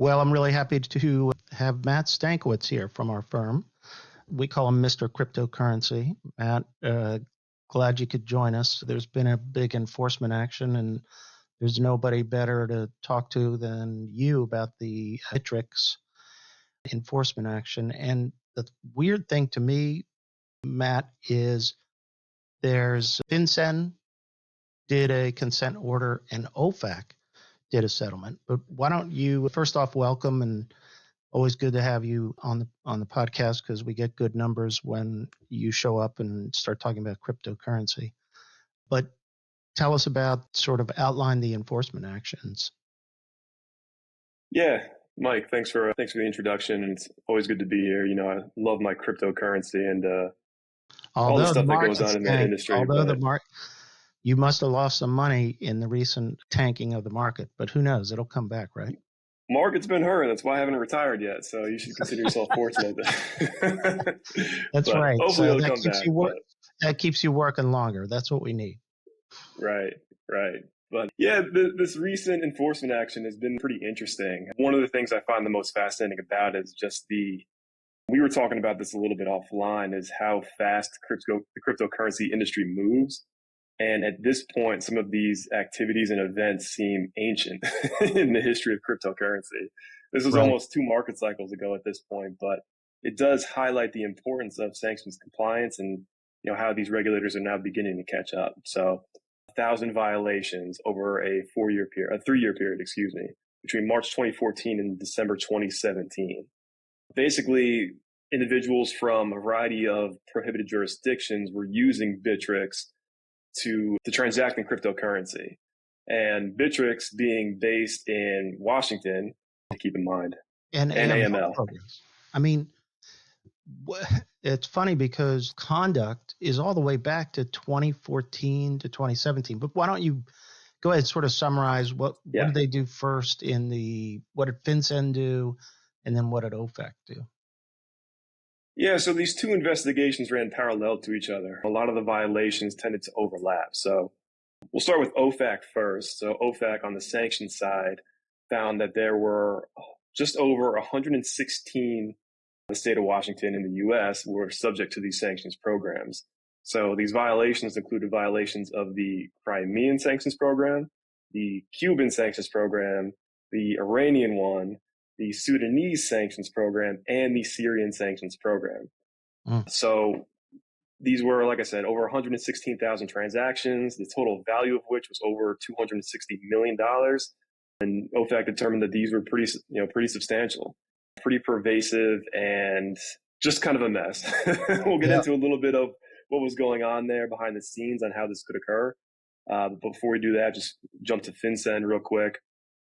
Well, I'm really happy to have Matt Stankiewicz here from our firm. We call him Mr. Cryptocurrency. Matt, glad you could join us. There's been a big enforcement action, and there's nobody better to talk to than you about the Bittrex enforcement action. And the weird thing to me, Matt, is there's FinCEN did a consent order and OFAC did a settlement. But why don't you first off welcome, and always good to have you on the podcast because we get good numbers when you show up and start talking about cryptocurrency. But tell us about sort of outline the enforcement actions. Yeah, Mike, thanks for the introduction. It's always good to be here. You know, I love my cryptocurrency and all the stuff that goes on in the industry. You must have lost some money in the recent tanking of the market, but who knows? It'll come back, right? Market's been hurting. That's why I haven't retired yet. So you should consider yourself fortunate. That's right. Hopefully so it'll come back. That keeps you working longer. That's what we need. Right. But yeah, this recent enforcement action has been pretty interesting. One of the things I find the most fascinating about it is just we were talking about this a little bit offline, is how fast the cryptocurrency industry moves. And at this point, some of these activities and events seem ancient in the history of cryptocurrency. This was almost 2 market cycles ago at this point, but it does highlight the importance of sanctions compliance and, you know, how these regulators are now beginning to catch up. So 1,000 violations over a 3-year period, between March 2014 and December 2017. Basically, individuals from a variety of prohibited jurisdictions were using Bittrex to transact in cryptocurrency. And Bittrex being based in Washington, keep in mind, and AML. Programs. I mean, it's funny because conduct is all the way back to 2014 to 2017. But why don't you go ahead and sort of summarize what did they do first what did FinCEN do, and then what did OFAC do? Yeah, so these 2 investigations ran parallel to each other. A lot of the violations tended to overlap. So we'll start with OFAC first. So OFAC on the sanctions side found that there were just over 116 the state of Washington in the U.S. were subject to these sanctions programs. So these violations included violations of the Crimean sanctions program, the Cuban sanctions program, the Iranian one, the Sudanese sanctions program, and the Syrian sanctions program. So these were, like I said, over 116,000 transactions, the total value of which was over $260 million. And OFAC determined that these were pretty substantial, pretty pervasive, and just kind of a mess. We'll get into a little bit of what was going on there behind the scenes on how this could occur. But before we do that, just jump to FinCEN real quick.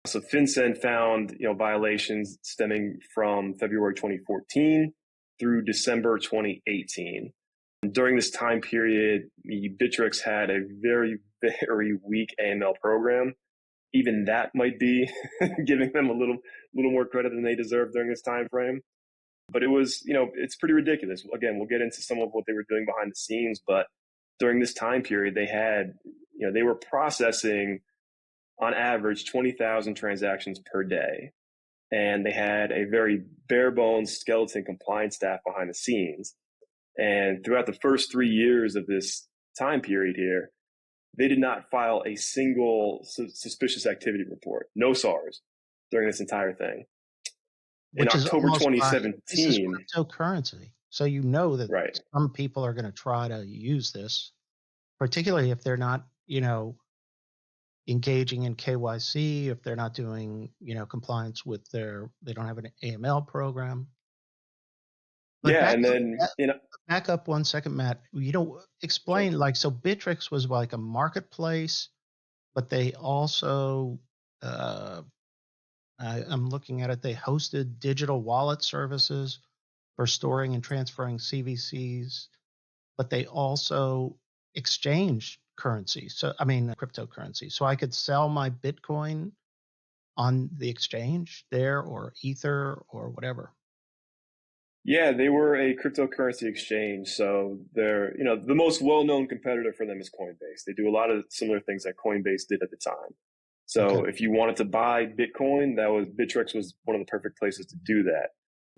So FinCEN found, violations stemming from February 2014 through December 2018. And during this time period, Bittrex had a very, very weak AML program. Even that might be giving them a little more credit than they deserve during this time frame. But it was, it's pretty ridiculous. Again, we'll get into some of what they were doing behind the scenes, but during this time period, they were processing on average 20,000 transactions per day. And they had a very bare bones skeleton compliance staff behind the scenes. And throughout the first 3 years of this time period here, they did not file a single suspicious activity report, no SARs during this entire thing. In October 2017, this is cryptocurrency. So you know that some people are going to try to use this, particularly if they're not, engaging in KYC, if they're not doing, compliance with they don't have an AML program. But back up 1 second, Matt. Explain, so Bittrex was like a marketplace, but they also, I'm looking at it, they hosted digital wallet services for storing and transferring CVCs, but they also exchanged currency. Cryptocurrency. So I could sell my Bitcoin on the exchange there, or Ether or whatever. Yeah, they were a cryptocurrency exchange. So they're, the most well-known competitor for them is Coinbase. They do a lot of similar things that Coinbase did at the time. Okay. So if you wanted to buy Bitcoin, Bittrex was one of the perfect places to do that.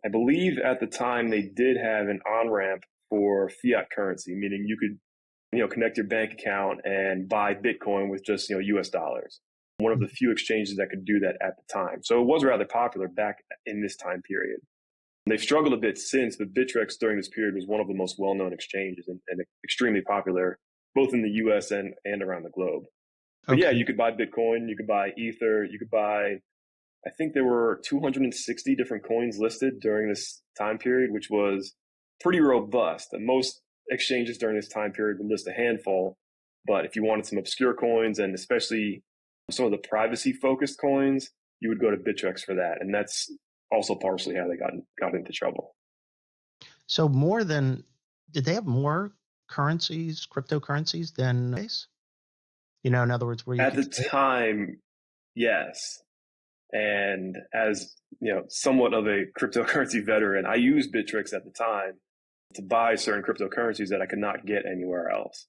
I believe at the time they did have an on-ramp for fiat currency, meaning you could, connect your bank account and buy Bitcoin with just, US dollars. One of the few exchanges that could do that at the time. So it was rather popular back in this time period. They've struggled a bit since, but Bittrex during this period was one of the most well-known exchanges and extremely popular, both in the US and around the globe. But yeah, Okay. you could buy Bitcoin, you could buy Ether, you could buy, I think there were 260 different coins listed during this time period, which was pretty robust. And most exchanges during this time period would list a handful. But if you wanted some obscure coins and especially some of the privacy focused coins, you would go to Bittrex for that. And that's also partially how they got into trouble. So did they have more currencies, cryptocurrencies than base? In other words, where you At could the trade? time, yes. And as somewhat of a cryptocurrency veteran, I used Bittrex at the time to buy certain cryptocurrencies that I could not get anywhere else.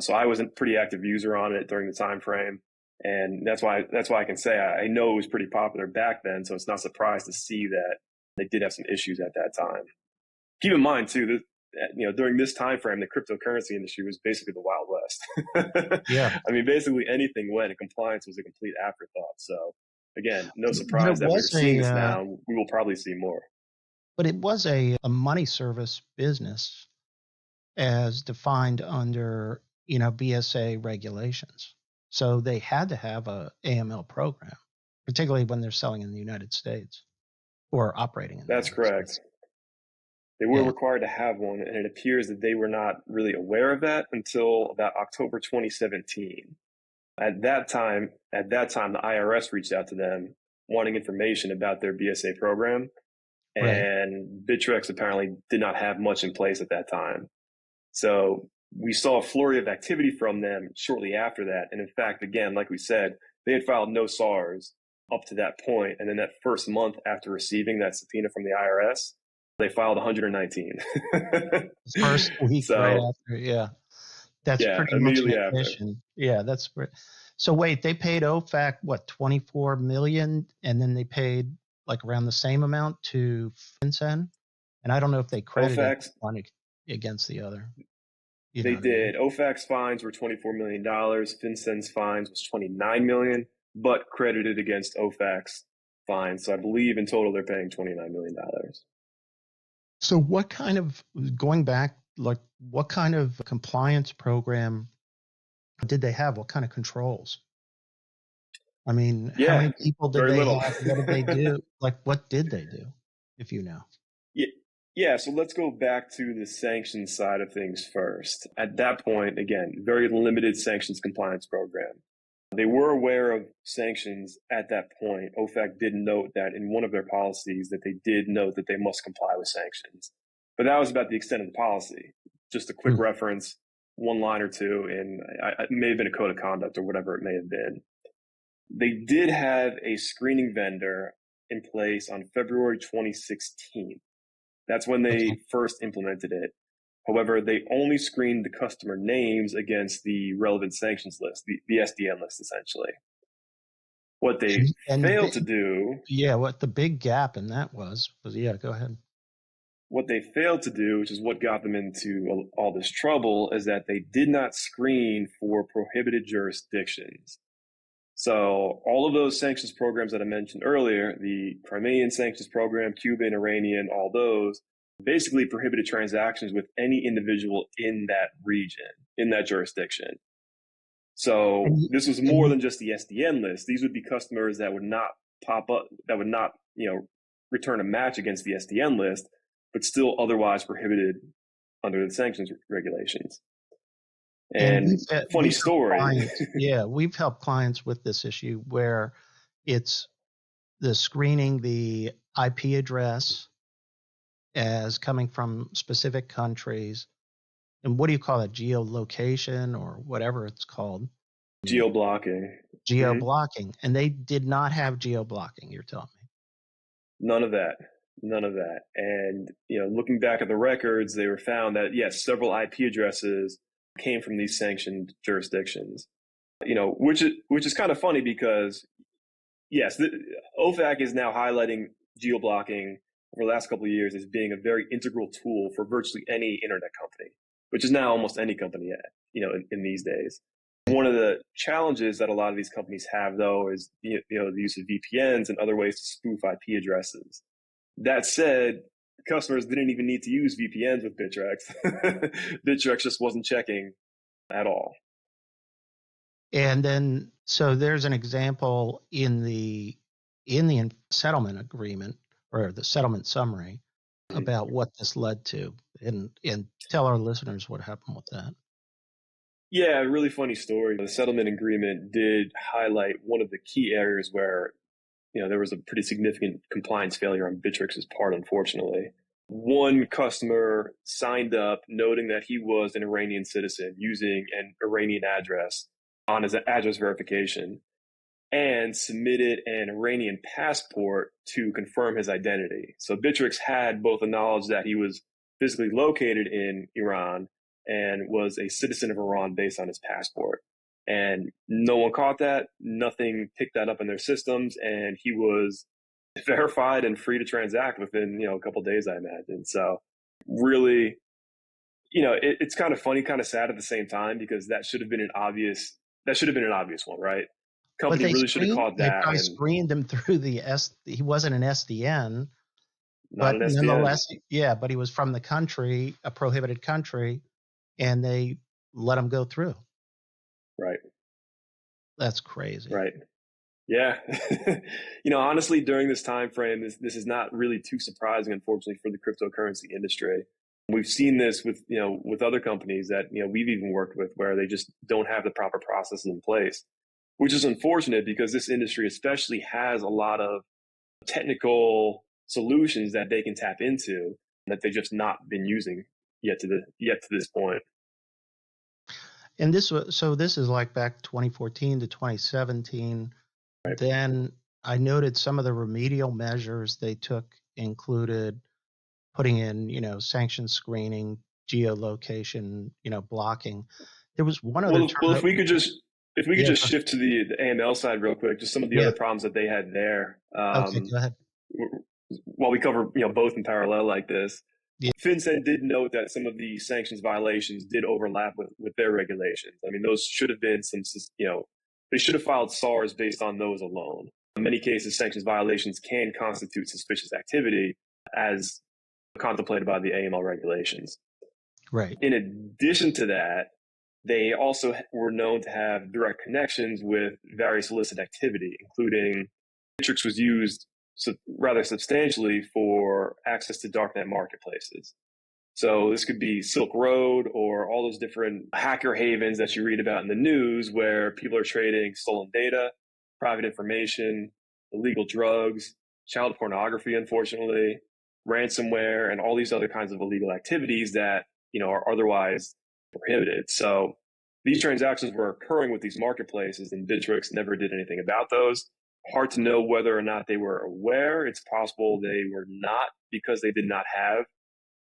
So I was a pretty active user on it during the time frame. And that's why I can say I know it was pretty popular back then. So it's not surprised to see that they did have some issues at that time. Keep in mind too that during this time frame, the cryptocurrency industry was basically the Wild West. Yeah. I mean, basically anything went, and compliance was a complete afterthought. So again, no But it surprise that we're was seeing this now. We will probably see more. a money service business as defined under, BSA regulations. So they had to have a AML program, particularly when they're selling in the United States or operating in the That's United States. correct. They were Yeah. required to have one, and it appears that they were not really aware of that until about October 2017. At that time, the IRS reached out to them wanting information about their BSA program, Right. and Bittrex apparently did not have much in place at that time. So we saw a flurry of activity from them shortly after that. And in fact, again, like we said, they had filed no SARs up to that point. And then that first month after receiving that subpoena from the IRS, they filed 119. First week right So after. Yeah. That's yeah, pretty much an immediately after. admission. Yeah, so wait, they paid OFAC what, 24 million, and then they paid like around the same amount to FinCEN, and I don't know if they credited OFAC's, one against the other. You know they what I mean? did. OFAC's fines were $24 million. FinCEN's fines was $29 million, but credited against OFAC's fines. So I believe in total they're paying $29 million. So what kind of going back, like what kind of compliance program did they have? What kind of controls? I mean, how Yeah, many people did very they little. have? What did they do? Like, what did they do, if you know? Yeah, yeah, so let's go back to the sanctions side of things first. At that point, again, very limited sanctions compliance program. They were aware of sanctions at that point. OFAC did note that in one of their policies that they did note that they must comply with sanctions. But that was about the extent of the policy. Just a quick reference, one line or two, and it may have been a code of conduct or whatever it may have been. They did have a screening vendor in place on February 2016. That's when they first implemented it. However, they only screened the customer names against the relevant sanctions list, the SDN list, essentially. What they failed to do, Yeah, what the big gap in that was, yeah, go ahead. what they failed to do, which is what got them into all this trouble, is that they did not screen for prohibited jurisdictions. So all of those sanctions programs that I mentioned earlier, the Crimean sanctions program, Cuban, Iranian, all those, basically prohibited transactions with any individual in that region, in that jurisdiction. So this was more than just the SDN list. These would be customers that would not pop up, that would not, return a match against the SDN list, but still otherwise prohibited under the sanctions regulations. And funny story. We've helped clients with this issue where it's the screening the IP address as coming from specific countries. And what do you call it? Geolocation or whatever it's called? Geo-blocking. Geo-blocking. And they did not have geo-blocking, you're telling me? None of that. None of that. And, looking back at the records, they were found that, yes, several IP addresses came from these sanctioned jurisdictions. which is kind of funny because yes, the OFAC is now highlighting geo-blocking over the last couple of years as being a very integral tool for virtually any internet company, which is now almost any company, in these days. One of the challenges that a lot of these companies have, though, is the use of VPNs and other ways to spoof IP addresses. That said, customers didn't even need to use VPNs with Bittrex. Bittrex just wasn't checking at all. And then, so there's an example in the settlement agreement or the settlement summary about what this led to, and tell our listeners what happened with that. Yeah, a really funny story. The settlement agreement did highlight one of the key areas where, there was a pretty significant compliance failure on Bittrex's part, unfortunately. One customer signed up noting that he was an Iranian citizen using an Iranian address on his address verification and submitted an Iranian passport to confirm his identity. So Bittrex had both the knowledge that he was physically located in Iran and was a citizen of Iran based on his passport. And no one caught that. Nothing picked that up in their systems. And he was verified and free to transact within, a couple of days, I imagine. So really, it's kind of funny, kind of sad at the same time, because that should have been an obvious one, right? Company really should have caught that. They probably screened him through he wasn't an SDN. Not an SDN. Nonetheless, yeah, but he was from the country, a prohibited country, and they let him go through. Right. That's crazy. Right. Yeah. Honestly, during this time frame, this is not really too surprising, unfortunately, for the cryptocurrency industry. We've seen this with other companies that, we've even worked with, where they just don't have the proper processes in place, which is unfortunate because this industry especially has a lot of technical solutions that they can tap into that they've just not been using yet to this point. And this is like back 2014 to 2017. Right. Then I noted some of the remedial measures they took included putting in, sanction screening, geolocation, blocking. There was one other. Well, if we could just shift to the AML side real quick, just some of the other problems that they had there. Okay, go ahead. While we cover both in parallel like this. Yeah. FinCEN did note that some of the sanctions violations did overlap with their regulations. I mean, those should have been they should have filed SARs based on those alone. In many cases, sanctions violations can constitute suspicious activity as contemplated by the AML regulations. Right. In addition to that, they also were known to have direct connections with various illicit activity, including Bittrex was used rather substantially for access to darknet marketplaces. So this could be Silk Road or all those different hacker havens that you read about in the news where people are trading stolen data, private information, illegal drugs, child pornography, unfortunately, ransomware, and all these other kinds of illegal activities that, are otherwise prohibited. So these transactions were occurring with these marketplaces, and Bittrex never did anything about those. Hard to know whether or not they were aware. It's possible they were not because they did not have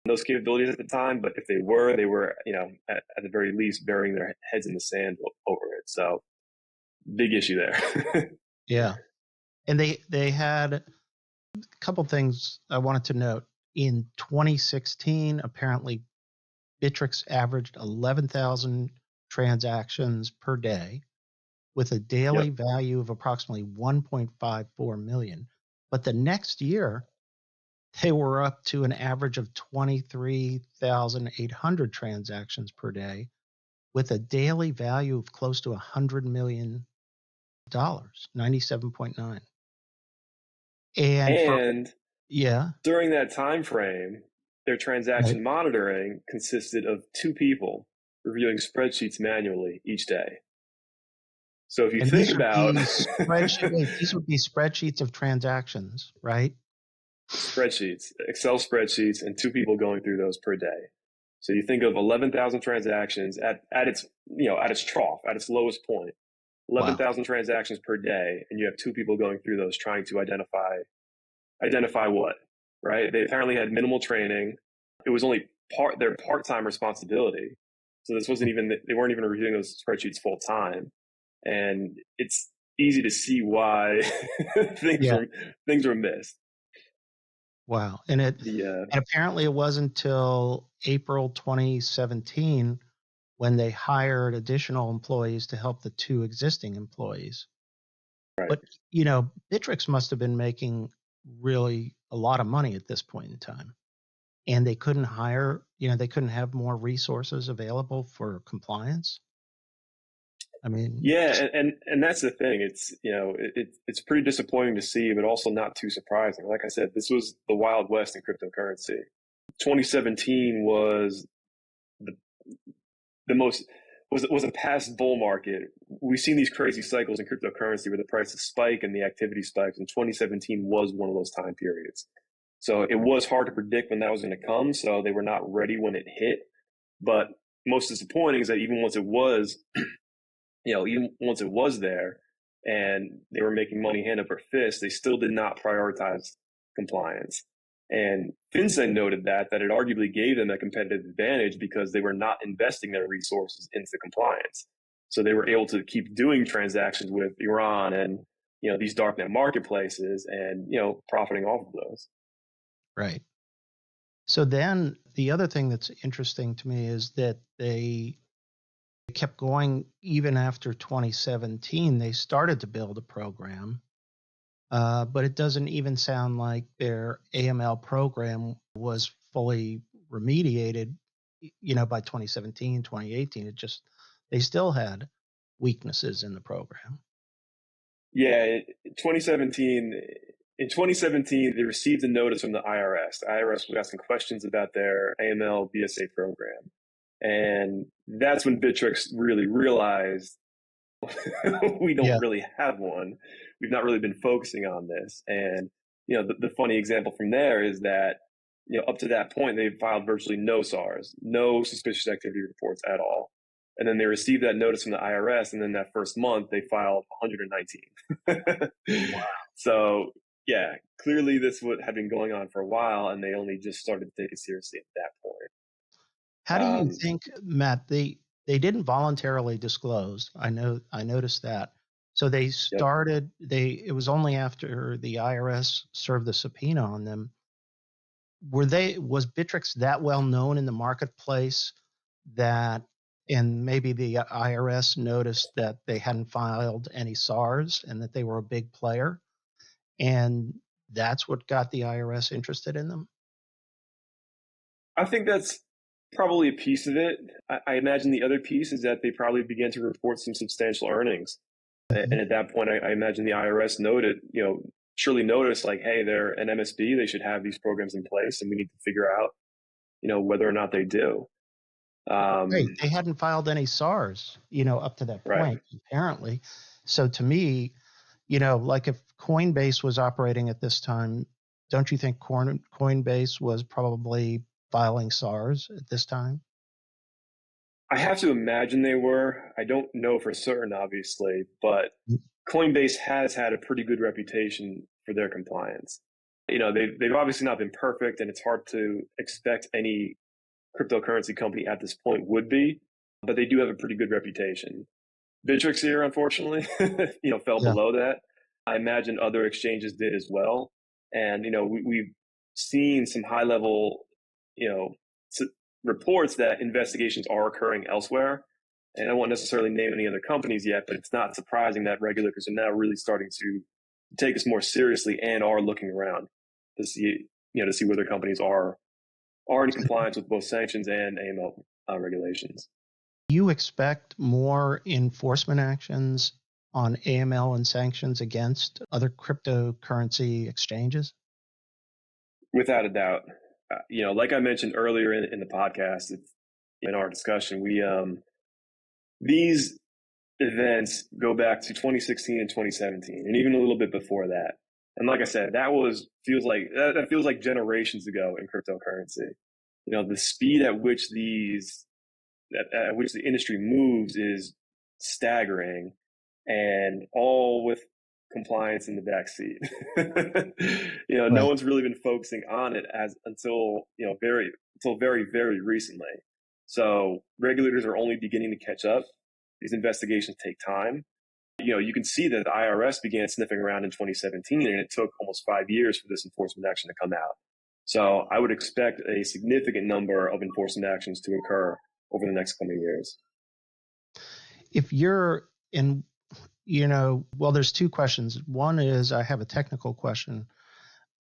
those capabilities at the time. But if they were, at the very least burying their heads in the sand over it. So big issue there. Yeah. And they had a couple things I wanted to note. In 2016, apparently Bittrex averaged 11,000 transactions per day, with a daily value of approximately 1.54 million. But the next year, they were up to an average of 23,800 transactions per day, with a daily value of close to $100 million, 97.9. And during that time frame, their transaction monitoring consisted of 2 people reviewing spreadsheets manually each day. So if you think about these would be spreadsheets of transactions, right? Spreadsheets, Excel spreadsheets, and 2 people going through those per day. So you think of 11,000 transactions at its trough, at its lowest point, 11,000 transactions per day, and you have 2 people going through those trying to identify what, right? They apparently had minimal training. It was only their part-time responsibility. So this wasn't even, they weren't even reviewing those spreadsheets full time. and it's easy to see why Yeah. things were missed. Wow. And The and apparently it wasn't until April 2017 when they hired additional employees to help the two existing employees. right. But, Bittrex must have been making really a lot of money at this point in time. And they couldn't they couldn't have more resources available for compliance. I mean, Yeah, and that's the thing. It's it's pretty disappointing to see, but also not too surprising. Like I said, this was the Wild West in cryptocurrency. 2017 was the the most was a past bull market. We've seen these crazy cycles in cryptocurrency where the prices spike and the activity spikes, and 2017 was one of those time periods. So it was hard to predict when that was going to come. So they were not ready when it hit. But most disappointing is that even once it was, even once it was there and they were making money hand over fist, they still did not prioritize compliance. And FinCEN noted that it arguably gave them a competitive advantage because they were not investing their resources into compliance. So they were able to keep doing transactions with Iran and, these darknet marketplaces and, profiting off of those. right. So then the other thing that's interesting to me is that they kept going even after 2017. They started to build a program, but it doesn't even sound like their AML program was fully remediated, by 2017, 2018. They still had weaknesses in the program. Yeah, 2017. In 2017, they received a notice from the IRS. The IRS was asking questions about their AML BSA program. And that's when Bittrex really realized we don't really have one. We've not really been focusing on this. And, the funny example from there is that, up to that point, they filed virtually no SARs, no suspicious activity reports at all. And then they received that notice from the IRS. And then that first month, they filed 119. Wow. So, yeah, clearly this had been going on for a while, and they only just started to take it seriously at that point. How do you think, Matt, they didn't voluntarily disclose? I noticed that. So they started it was only after the IRS served the subpoena on them. Was Bittrex that well known in the marketplace that and maybe the IRS noticed that they hadn't filed any SARs and that they were a big player, and that's what got the IRS interested in them? I think that's probably a piece of it. I imagine the other piece is that they probably began to report some substantial earnings. And at that point, I imagine the IRS surely noticed like, hey, they're an MSB. They should have these programs in place, and we need to figure out, whether or not they do. Right. They hadn't filed any SARs, up to that point, apparently. So to me, like if Coinbase was operating at this time, don't you think Coinbase was probably filing SARs at this time? I have to imagine they were. I don't know for certain, obviously, but Coinbase has had a pretty good reputation for their compliance. They've obviously not been perfect, and it's hard to expect any cryptocurrency company at this point would be, but they do have a pretty good reputation. Bittrex here, unfortunately, fell below that. I imagine other exchanges did as well. And, we've seen some high level, reports that investigations are occurring elsewhere. And I won't necessarily name any other companies yet, but it's not surprising that regulators are now really starting to take us more seriously and are looking around to see whether companies are in compliance with both sanctions and AML regulations. Do you expect more enforcement actions on AML and sanctions against other cryptocurrency exchanges? Without a doubt. Like I mentioned earlier in the podcast, in our discussion, these events go back to 2016 and 2017, and even a little bit before that. And like I said, that feels like generations ago in cryptocurrency. The speed at which the industry moves is staggering, and all with compliance in the backseat. No one's really been focusing on it until very, very recently. So regulators are only beginning to catch up. These investigations take time. you can see that the IRS began sniffing around in 2017, and it took almost 5 years for this enforcement action to come out. So I would expect a significant number of enforcement actions to occur over the next coming years. If you're in, well, there's two questions. One is I have a technical question.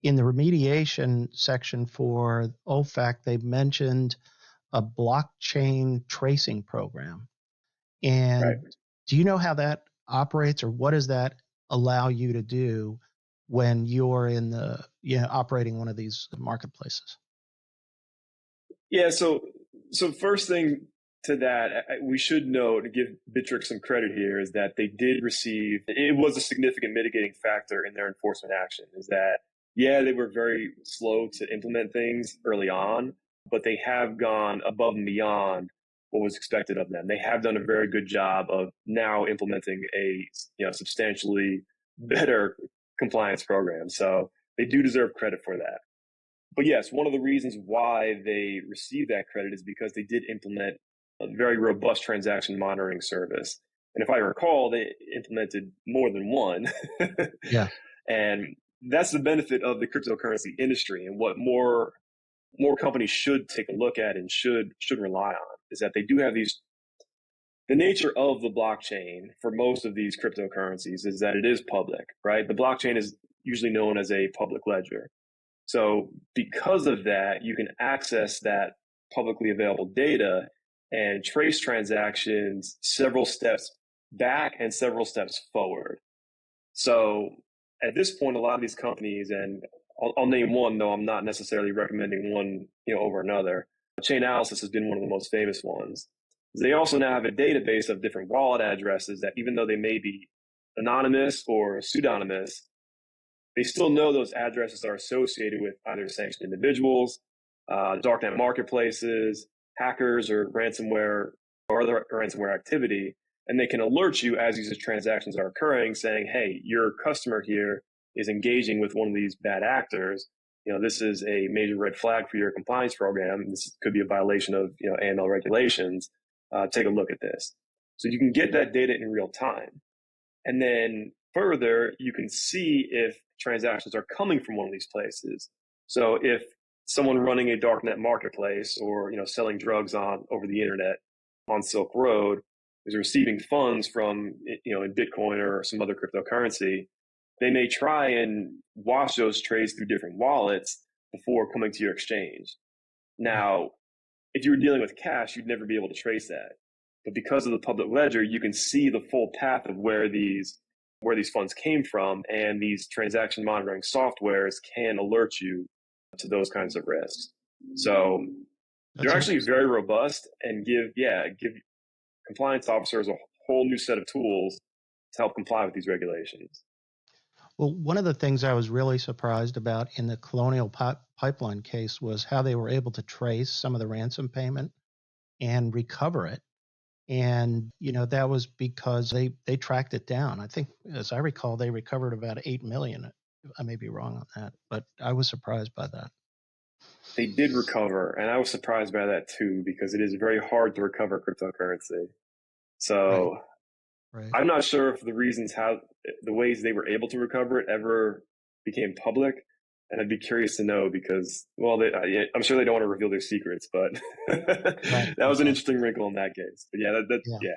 In the remediation section for OFAC, they mentioned a blockchain tracing program. And Right. do you know how that operates, or what does that allow you to do when you're in the, operating one of these marketplaces? Yeah. So first thing to that, we should note, to give Bittrex some credit here, is that they did receive, it was a significant mitigating factor in their enforcement action, is that, they were very slow to implement things early on, but they have gone above and beyond what was expected of them. They have done a very good job of now implementing a substantially better compliance program. So they do deserve credit for that. But yes, one of the reasons why they received that credit is because they did implement a very robust transaction monitoring service. And if I recall, they implemented more than one. Yeah. And that's the benefit of the cryptocurrency industry, and what more companies should take a look at and should rely on, is that they do have these. The nature of the blockchain for most of these cryptocurrencies is that it is public, right? The blockchain is usually known as a public ledger. So because of that, you can access that publicly available data and trace transactions several steps back and several steps forward. So at this point, a lot of these companies, and I'll name one, though I'm not necessarily recommending one over another. Chainalysis has been one of the most famous ones. They also now have a database of different wallet addresses that, even though they may be anonymous or pseudonymous, they still know those addresses are associated with either sanctioned individuals, darknet marketplaces, hackers, or ransomware, or other ransomware activity. And they can alert you as these transactions are occurring, saying, hey, your customer here is engaging with one of these bad actors. This is a major red flag for your compliance program. This could be a violation of AML regulations. Take a look at this. So you can get that data in real time. And then further, you can see if transactions are coming from one of these places. So if someone running a darknet marketplace, or selling drugs over the internet on Silk Road, is receiving funds from in Bitcoin or some other cryptocurrency, they may try and wash those trades through different wallets before coming to your exchange. Now, if you were dealing with cash, you'd never be able to trace that. But because of the public ledger, you can see the full path of where these funds came from, and these transaction monitoring softwares can alert you to those kinds of risks. So they're actually very robust and give compliance officers a whole new set of tools to help comply with these regulations. Well, one of the things I was really surprised about in the Colonial Pipeline case was how they were able to trace some of the ransom payment and recover it. And, that was because they tracked it down. I think, as I recall, they recovered about $8 million. I may be wrong on that, but I was surprised by that. They did recover, and I was surprised by that too, because it is very hard to recover cryptocurrency. So Right. I'm not sure if the ways they were able to recover it ever became public, and I'd be curious to know, because, well, I'm sure they don't want to reveal their secrets, but that was an interesting wrinkle in that case. But yeah.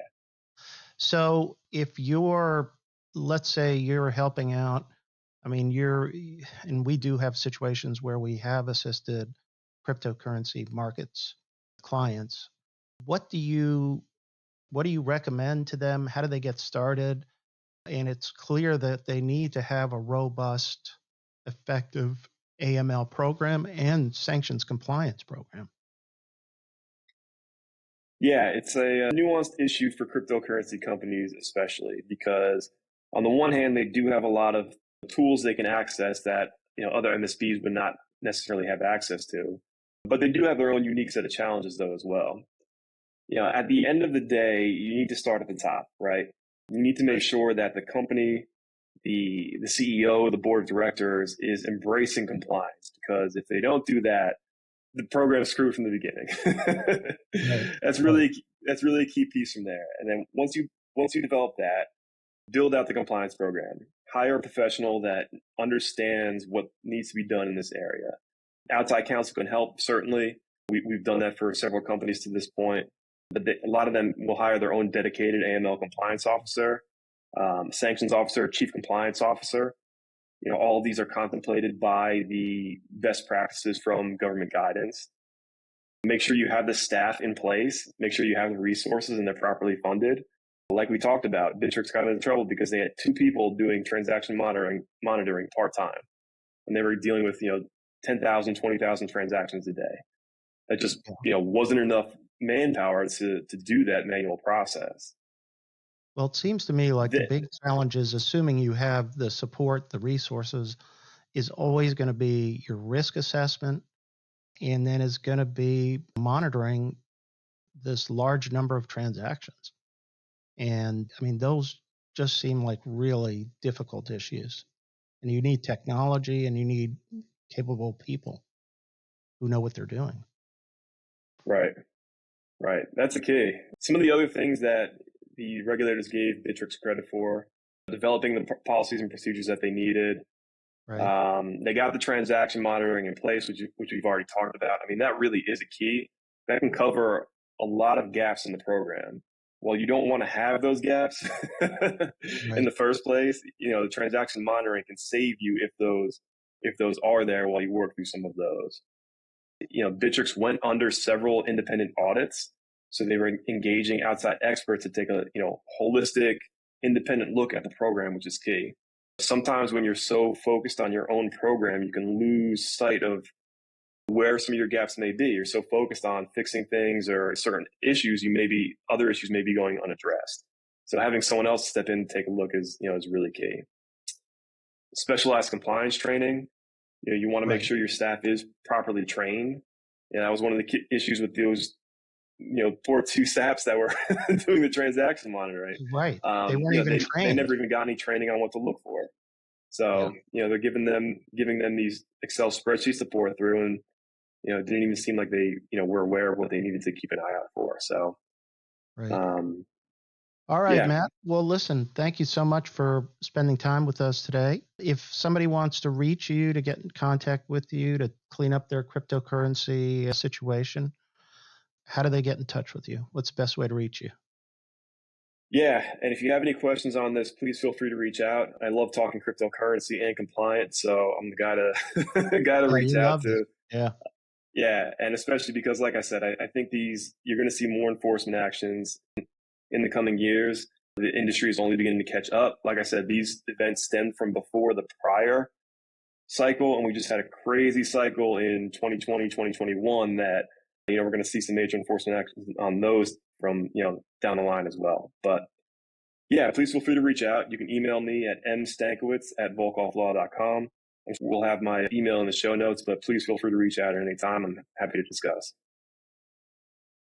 So if let's say you're helping out, and we do have situations where we have assisted cryptocurrency markets clients. What do you recommend to them? How do they get started? And it's clear that they need to have a robust, effective AML program and sanctions compliance program. Yeah, it's a nuanced issue for cryptocurrency companies, especially because on the one hand, they do have a lot of tools they can access that other MSPs would not necessarily have access to, but they do have their own unique set of challenges though as well. At the end of the day, you need to start at the top, right? You need to make sure that the company, the CEO, the board of directors is embracing compliance, because if they don't do that, the program's screwed from the beginning. That's really a key piece from there. And then once you develop that, build out the compliance program, hire a professional that understands what needs to be done in this area. Outside counsel can help, certainly. We've done that for several companies to this point, but a lot of them will hire their own dedicated AML compliance officer, sanctions officer, chief compliance officer. All of these are contemplated by the best practices from government guidance. Make sure you have the staff in place. Make sure you have the resources and they're properly funded. Like we talked about, Bittrex got into trouble because they had 2 people doing transaction monitoring part-time. And they were dealing with, 10,000, 20,000 transactions a day. That just, wasn't enough manpower to do that manual process. Well, it seems to me like the big challenge is assuming you have the support, the resources, is always going to be your risk assessment, and then is going to be monitoring this large number of transactions. And I mean, those just seem like really difficult issues. And you need technology and you need capable people who know what they're doing. Right. That's the key. Some of the other things that the regulators gave Bittrex credit for, developing the policies and procedures that they needed. Right. They got the transaction monitoring in place, which we've already talked about. I mean, that really is a key. That can cover a lot of gaps in the program. Well, you don't want to have those gaps in the first place. The transaction monitoring can save you if those are there while you work through some of those. Bittrex went under several independent audits, so they were engaging outside experts to take a holistic, independent look at the program, which is key. Sometimes when you're so focused on your own program, you can lose sight of where some of your gaps may be. You're so focused on fixing things or certain issues, other issues may be going unaddressed. So having someone else step in and take a look is really key. Specialized compliance training. You want to make sure your staff is properly trained. That was one of the issues with those, poor 2 SAPs that were doing the transaction monitoring. Right. They weren't even trained. They never even got any training on what to look for. So, they're giving them these Excel spreadsheets to pour through, and it didn't even seem like they, were aware of what they needed to keep an eye out for. So, right. All right, Matt. Well, listen, thank you so much for spending time with us today. If somebody wants to reach you, to get in contact with you, to clean up their cryptocurrency situation, how do they get in touch with you? What's the best way to reach you? Yeah, and if you have any questions on this, please feel free to reach out. I love talking cryptocurrency and compliance, so I'm the guy to reach out to. Yeah, and especially because, like I said, I think you're going to see more enforcement actions in the coming years. The industry is only beginning to catch up. Like I said, these events stemmed from before the prior cycle, and we just had a crazy cycle in 2020, 2021 that, we're going to see some major enforcement actions on those from, down the line as well. But yeah, please feel free to reach out. You can email me at mstankiewicz@volkovlaw.com. We'll have my email in the show notes, but please feel free to reach out at any time. I'm happy to discuss.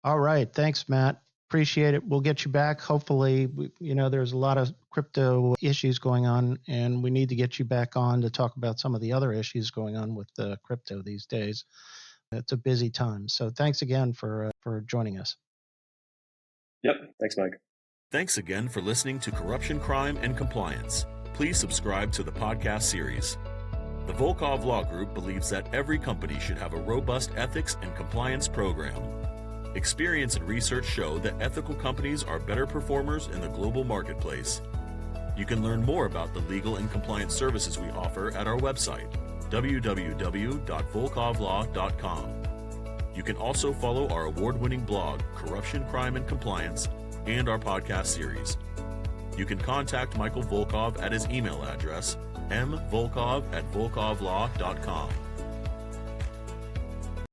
All right. Thanks, Matt. Appreciate it. We'll get you back. Hopefully, there's a lot of crypto issues going on, and we need to get you back on to talk about some of the other issues going on with crypto these days. It's a busy time. So thanks again for joining us. Yep. Thanks, Mike. Thanks again for listening to Corruption, Crime, and Compliance. Please subscribe to the podcast series. The Volkov Law Group believes that every company should have a robust ethics and compliance program. Experience and research show that ethical companies are better performers in the global marketplace. You can learn more about the legal and compliance services we offer at our website, www.volkovlaw.com. You can also follow our award-winning blog, Corruption, Crime, and Compliance, and our podcast series. You can contact Michael Volkov at his email address, mvolkov@volkovlaw.com.